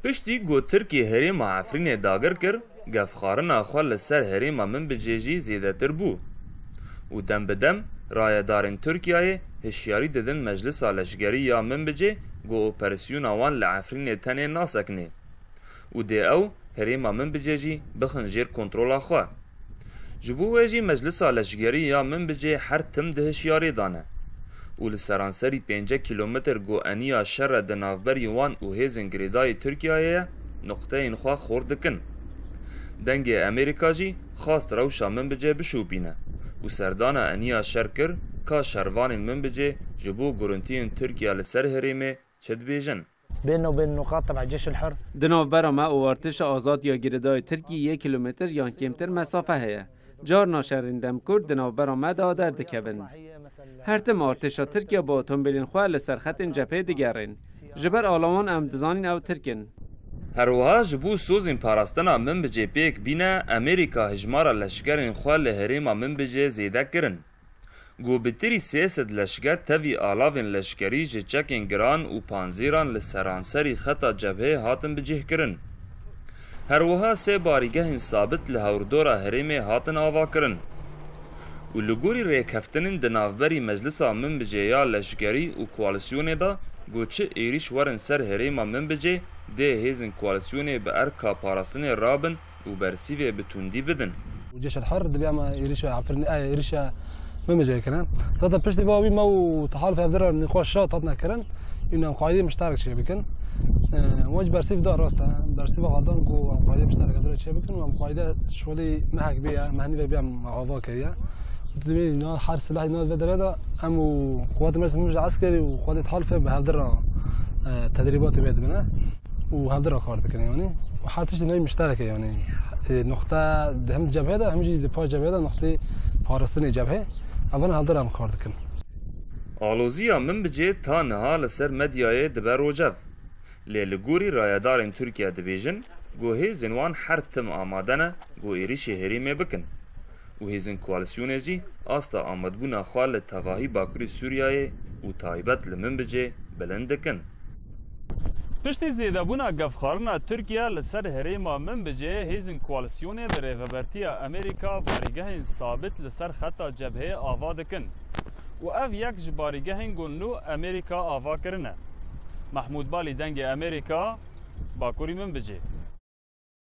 پشتی گو ترکی هریما عفرین داگر کر گفخارنا خوا لسر هریما من بجیجی زیده تر بو و دم بدم رایدارین ترکیه هشیاری ددن مجلس لشگری یا من بجی گو اپراسیون آوان لعفرین تنه ناسکنه و ده او هریما من بجیجی بخن جیر کنترول خوا جبو ویجی مجلس لشگری یا من بجی هر تم ده هشیاری دانه و لسرانسری 5 کیلومتر گو انیا شر د نافبری وان و هیزن گریدای ترکیه نقطه این خواه خوردکن. دنگ امریکا جی خواست روشا من بجه بشوبینه و سردانا انیا شر کر که شروان من بجه جبو گرونتین ترکیه لسر هریمه چد بیجن. بينه وبين نقاط تبع الجيش الحر دنافبرا ما و ارتش آزاد یا گریدای ترکیه 1 کیلومتر یا کمتر مسافه هست. جار ناشرین دم کرد دنافبرا ما دادر دکبن. هر تم ارتشا ترکیه با اتومبیلین خواه لسرخط جبهه دیگرین. جبر آلمان ام دزانین او ترکن. هر وها جبو سوزین پاراستنا من بجه پیک بینه امریکا هجمارا لشگرین خواه لهریما من بجه زیده کرن. گو بتری سیاست لشگر تاوی آلاوین لشگری جه چکین گران و پانزیران لسرانسری خطا جبهه هاتن بجه کرن. هر وها سه باریگه ثابت لهوردورا هریمه هاتن آوا کرن. و لگوری ریکفتنین دنافبری مجلسا من بجه یا لشگری و کوالسیونه دا گو چه ایریش ورن سر هریما من بجه ده هیزن کوالسیونه به ارکا پاراستن رابن و برسیوه بتوندی بدن. الجيش الحر اللي بيعمل يريش عفرني يريش ما جاي كلام صدق بشتي بابي ما وتحالف هذرا نقاش شاط عطنا كرن إنه قاعدين مشترك شيء بكن واجب برسيف دار راسته برسيف غضان جو قاعدين مشترك هذرا شيء بكن وقاعدة شوالي محك بيا مهني بيعمل عواقب كيا تدري إنه حرس سلاح إنه الفدرة ده أمو قوات المرسى عسكري وقوات حالفة بهذرا تدريبات بيد بنا وهذرا كارت كنا يعني وحالتش إنه مشتركة يعني نقطة هم جبهة ده هم جي دفاع جبهة ده نقطة پاراستن جبهه اولا هلدر هم کار دکن. آلوزیا من بجه تا نها لسر مدیای دبر روجف. لگوری رایدارین ترکیه دبیجن گو هیزن وان هر تم آمادنه گو ایریش هریمه بکن. و هیزن کوالسیونه جی آستا آمدبونا خوال تواهی باکوری سوریای و تایبت لمن بجه بلندکن. پشتی زیدابونا گفخارنا ترکیه لسر هریما من بجه هیزن کوالسیونه در ریوبرتی امریکا باریگهین ثابت لسر خطا جبهه آوا دکن و او یک جباریگهین گلنو امریکا آوا کرنه. محمود بالی دنگ امریکا باکوری من بجه.